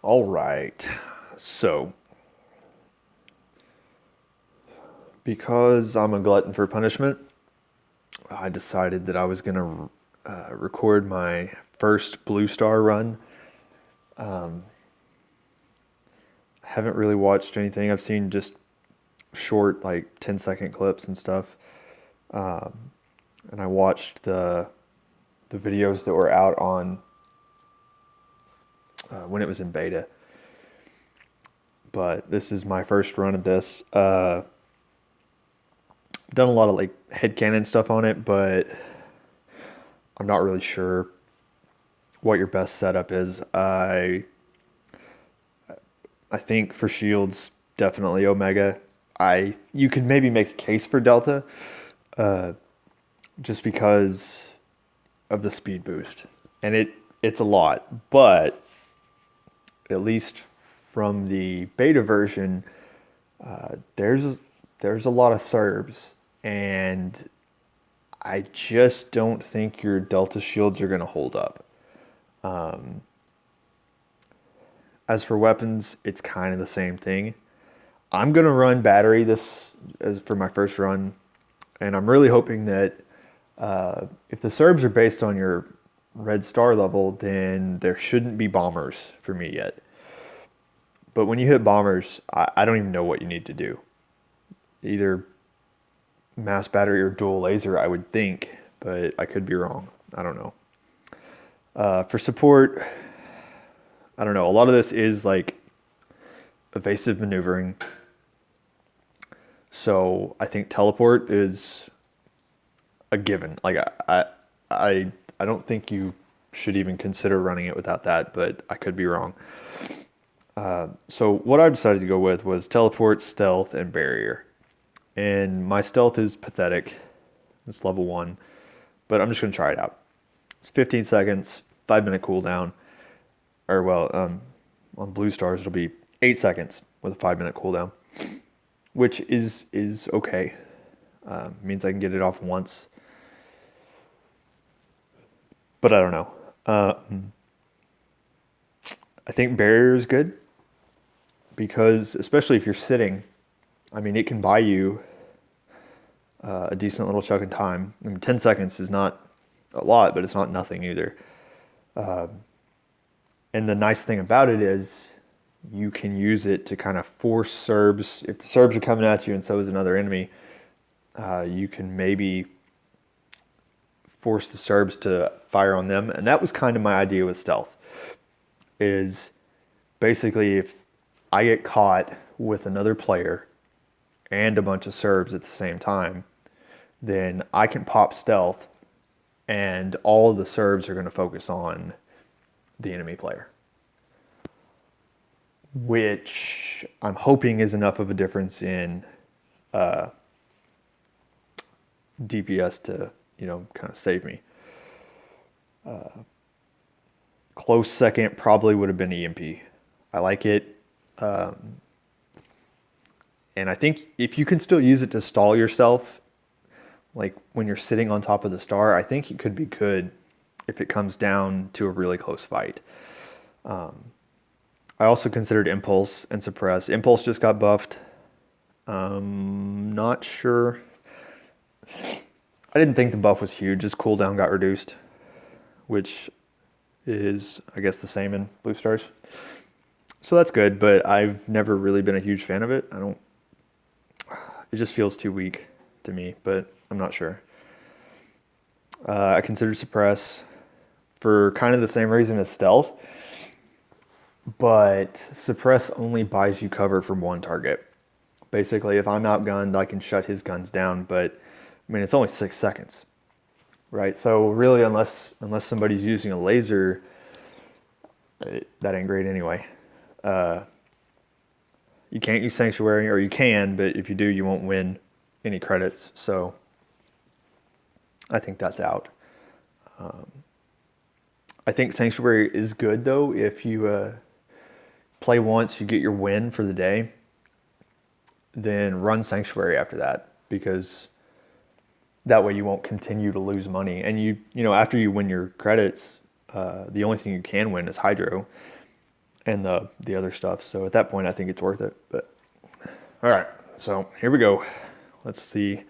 All right. So, because I'm a glutton for punishment, I decided that I was going to record my first Blue Star run. Um, haven't really watched anything. I've seen just short, like 10-second clips and stuff. Um, and I watched the videos that were out on when it was in beta. But this is my first run of this. Done a lot of like headcanon stuff on it, but I'm not really sure what your best setup is. I think for shields, definitely Omega. You could maybe make a case for Delta, uh, just because of the speed boost, and it's a lot, but at least from the beta version, there's a lot of Serbs, and I just don't think your Delta shields are going to hold up. Um, as for weapons, it's kind of the same thing. I'm gonna run battery this as for my first run, and I'm really hoping that if the Serbs are based on your red star level, then there shouldn't be bombers for me yet. But when you hit bombers, I don't even know what you need to do. Either mass battery or dual laser, I would think, but I could be wrong. I don't know. For support, I don't know. A lot of this is like evasive maneuvering. So I think teleport is a given. Like I, I don't think you should even consider running it without that, but I could be wrong. So what I decided to go with was teleport, stealth, and barrier. And my stealth is pathetic. It's level 1, but I'm just gonna try it out. It's 15 seconds, 5-minute cooldown, or well, on blue stars it'll be 8 seconds with a 5-minute cooldown, which is okay. Means I can get it off once, but I don't know. I think barrier is good because, especially if you're sitting, I mean, it can buy you a decent little chunk of time. I mean, 10 seconds is not a lot, but it's not nothing either. And the nice thing about it is you can use it to kind of force Serbs. If the Serbs are coming at you and so is another enemy, you can maybe force the Serbs to fire on them. And that was kind of my idea with stealth, is basically if I get caught with another player and a bunch of Serbs at the same time, then I can pop stealth and all of the Serbs are going to focus on the enemy player, which I'm hoping is enough of a difference in DPS to, kind of save me. Close second probably would have been EMP. I like it. And I think if you can still use it to stall yourself, like when you're sitting on top of the star, I think it could be good if it comes down to a really close fight. I also considered Impulse and Suppress. Impulse just got buffed. Not sure. I didn't think the buff was huge. Just cooldown got reduced, which is, I guess, the same in Blue Stars. So that's good, but I've never really been a huge fan of it. It just feels too weak to me, but I'm not sure. I considered Suppress for kind of the same reason as Stealth, but Suppress only buys you cover from one target. Basically, if I'm outgunned, I can shut his guns down, but I mean, it's only 6 seconds, right? So really, unless somebody's using a laser, that ain't great anyway. You can't use Sanctuary, or you can, but if you do, you won't win any credits. So I think that's out. I think Sanctuary is good, though. If you play once, you get your win for the day, then run Sanctuary after that, because that way you won't continue to lose money. And after you win your credits, the only thing you can win is Hydro. and the other stuff. So at that point, I think it's worth it. But all right, so here we go. Let's see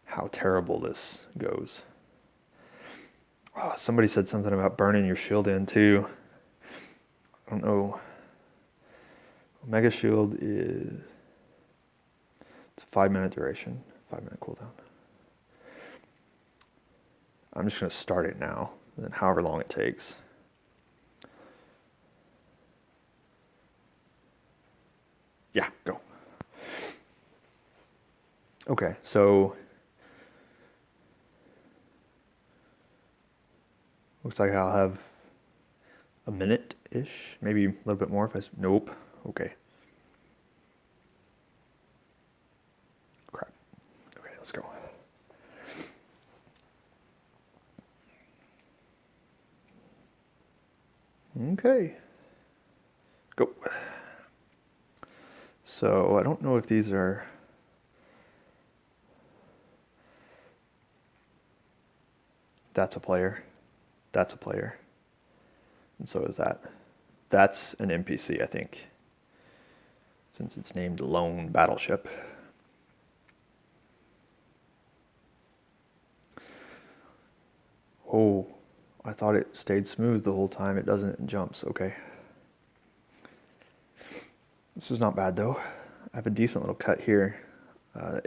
how terrible this goes. Oh, somebody said something about burning your shield in too. I don't know. Mega shield is it's a 5-minute duration, 5-minute cooldown. I'm just gonna start it now, and then however long it takes. Yeah, go. Okay, so looks like I'll have a minute-ish, maybe a little bit more if I, nope, okay. Crap, okay, let's go. Okay, go. So I don't know if these are, that's a player, that's a player, and so is that. That's an NPC, I think, since it's named Lone Battleship. Oh, I thought it stayed smooth the whole time. It doesn't, it jumps, okay. This is not bad though. I have a decent little cut here.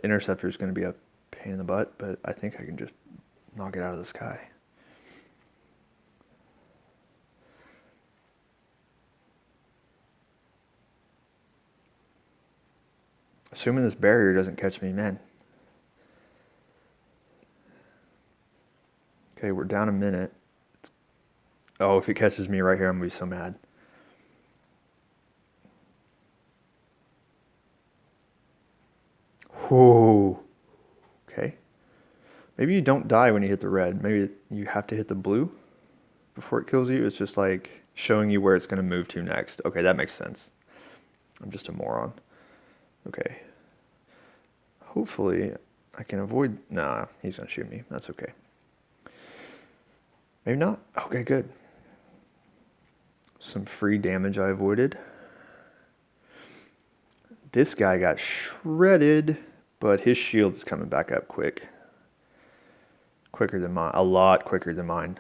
Interceptor is going to be a pain in the butt, but I think I can just knock it out of the sky. Assuming this barrier doesn't catch me, man. Okay, we're down a minute. Oh, if it catches me right here, I'm going to be so mad. Whoa. Okay. Maybe you don't die when you hit the red. Maybe you have to hit the blue before it kills you. It's just like showing you where it's going to move to next. Okay, that makes sense. I'm just a moron. Okay. Hopefully I can avoid... Nah, he's going to shoot me. That's okay. Maybe not. Okay, good. Some free damage I avoided. This guy got shredded, but his shield is coming back up quick. Quicker than mine. A lot quicker than mine.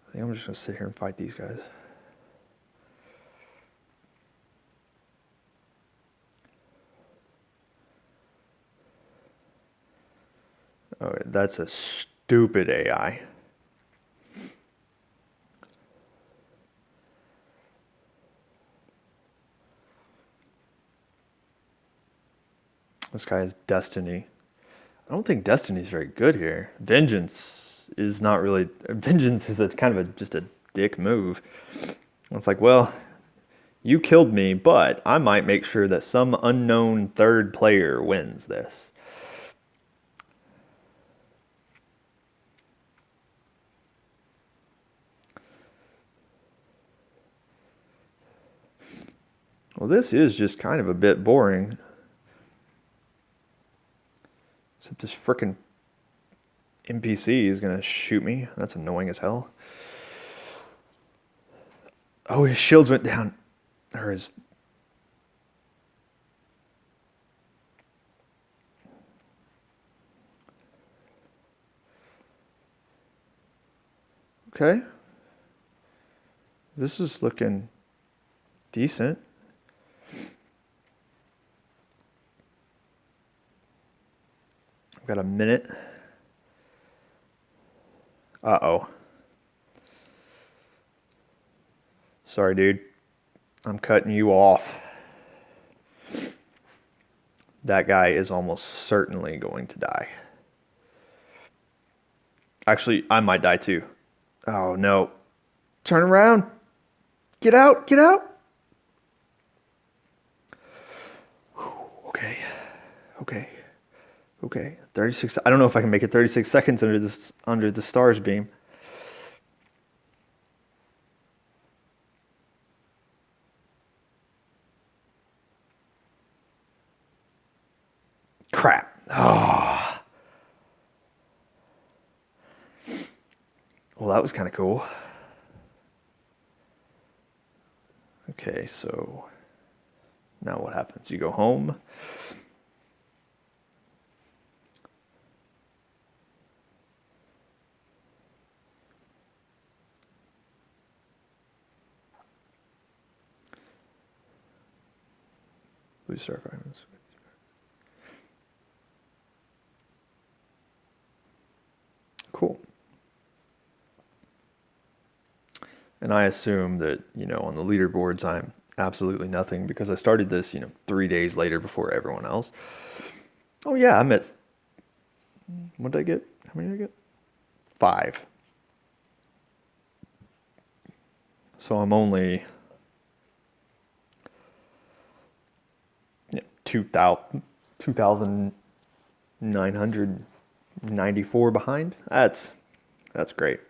I think I'm just going to sit here and fight these guys. Oh, that's a stupid AI. This guy is Destiny. I don't think Destiny's very good here. Vengeance is not really... Vengeance is a kind of just a dick move. It's like, well, you killed me, but I might make sure that some unknown third player wins this. Well, this is just kind of a bit boring. Except this frickin' NPC is gonna shoot me. That's annoying as hell. Oh, his shields went down. Or his... Okay. This is looking decent. I've got a minute. Uh-oh. Sorry, dude. I'm cutting you off. That guy is almost certainly going to die. Actually, I might die too. Oh, no. Turn around. Get out. Get out. Okay. Okay. Okay. 36. I don't know if I can make it 36 seconds under the stars beam. Crap. Oh. Well, that was kind of cool. Okay, so now what happens? You go home. BlueStar fragments. Cool. And I assume that, on the leaderboards, I'm absolutely nothing because I started this, 3 days later before everyone else. Oh, yeah, I'm at, what did I get? How many did I get? 5. So I'm only 2,994 behind. That's great.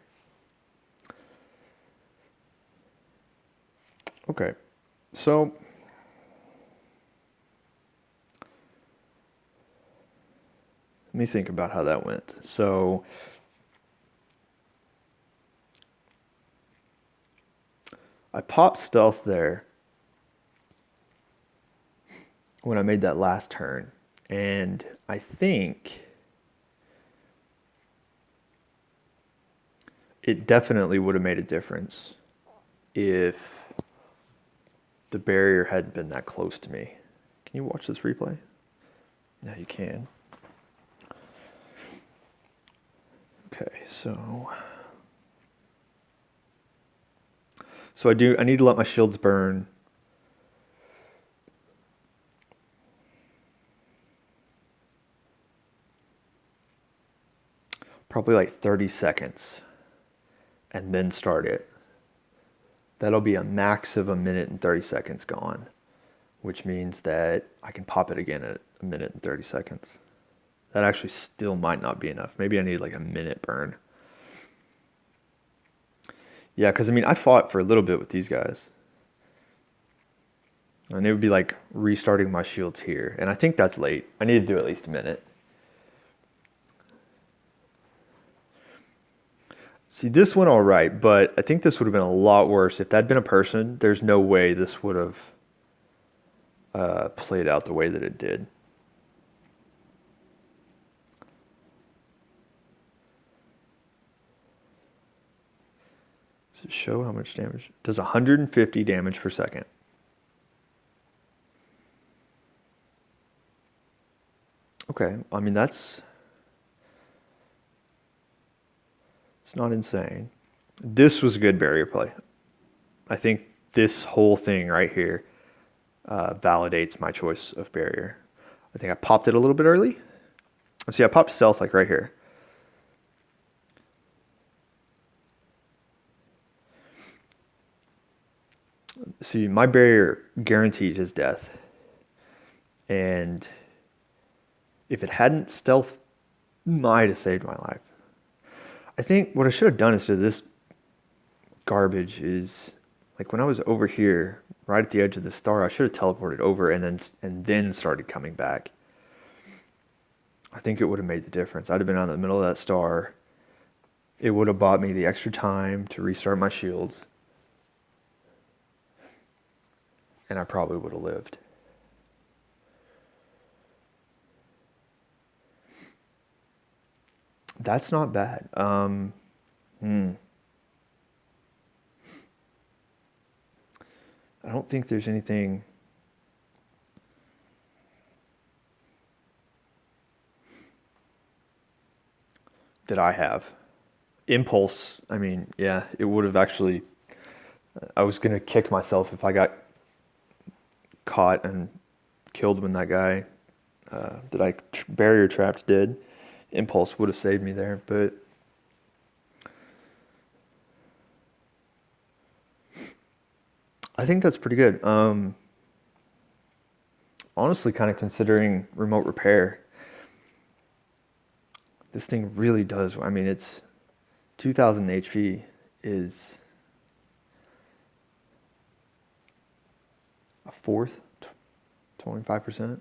Okay, so let me think about how that went. So I popped stealth there when I made that last turn, and I think it definitely would have made a difference if the barrier hadn't been that close to me. Can you watch this replay? Yeah, you can. Okay, so I need to let my shields burn. Probably like 30 seconds and then start it. That'll be a max of 1 minute and 30 seconds gone, which means that I can pop it again at 1 minute and 30 seconds. That actually still might not be enough. Maybe I need like a minute burn. Yeah, because I fought for a little bit with these guys. And it would be like restarting my shields here. And I think that's late. I need to do at least a minute. See, this went all right, but I think this would have been a lot worse. If that'd been a person, there's no way this would have played out the way that it did. Does it show how much damage? Does 150 damage per second. Okay, it's not insane. This was a good barrier play. I think this whole thing right here validates my choice of barrier. I think I popped it a little bit early. See, I popped stealth like right here. See, my barrier guaranteed his death. And if it hadn't, stealth might have saved my life. I think what I should have done instead of this garbage is, like when I was over here, right at the edge of the star, I should have teleported over and then started coming back. I think it would have made the difference. I'd have been out in the middle of that star. It would have bought me the extra time to restart my shields. And I probably would have lived. That's not bad. I don't think there's anything that I have. Impulse, yeah, it would have actually. I was going to kick myself if I got caught and killed when that guy that I barrier trapped did. Impulse would have saved me there, but I think that's pretty good. Honestly, kind of considering remote repair, this thing really does. It's 2,000 HP is a fourth, 25%.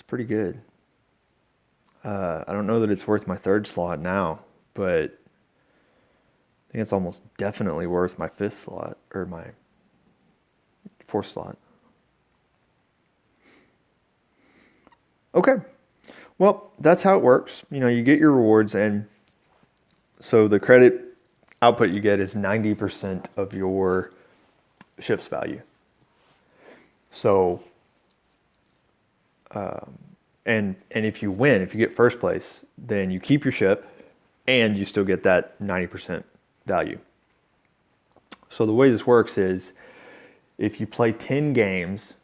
It's pretty good. I don't know that it's worth my third slot now, but I think it's almost definitely worth my fifth slot or my fourth slot. Okay. Well, that's how it works. You get your rewards, and so the credit output you get is 90% of your ship's value. So, and if you win, if you get first place, then you keep your ship, and you still get that 90% value. So the way this works is, if you play 10 games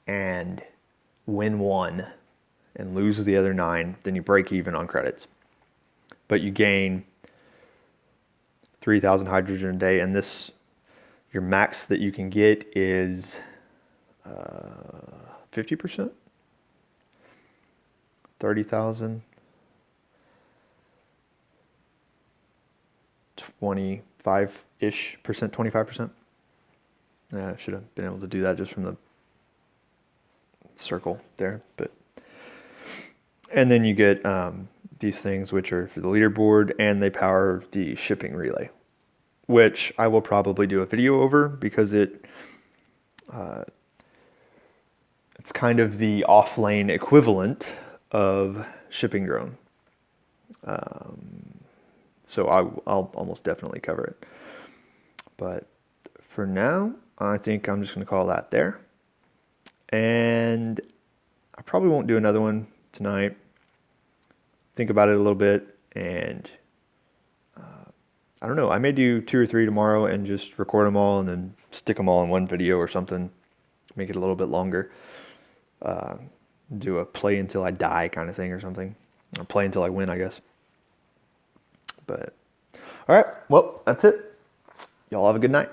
and win one and lose the other 9, then you break even on credits. But you gain 3,000 hydrogen a day, and your max that you can get is 50%, 30,000, 25-ish percent, 25%. I should have been able to do that just from the circle there, and then you get these things, which are for the leaderboard, and they power the shipping relay, which I will probably do a video over, because it's kind of the off-lane equivalent of shipping drone. So I'll almost definitely cover it. But for now, I think I'm just going to call that there. And I probably won't do another one tonight. Think about it a little bit, and I don't know. I may do 2 or 3 tomorrow and just record them all and then stick them all in one video or something. Make it a little bit longer. Do a play until I die kind of thing or something. Or play until I win, I guess. But, all right. Well, that's it. Y'all have a good night.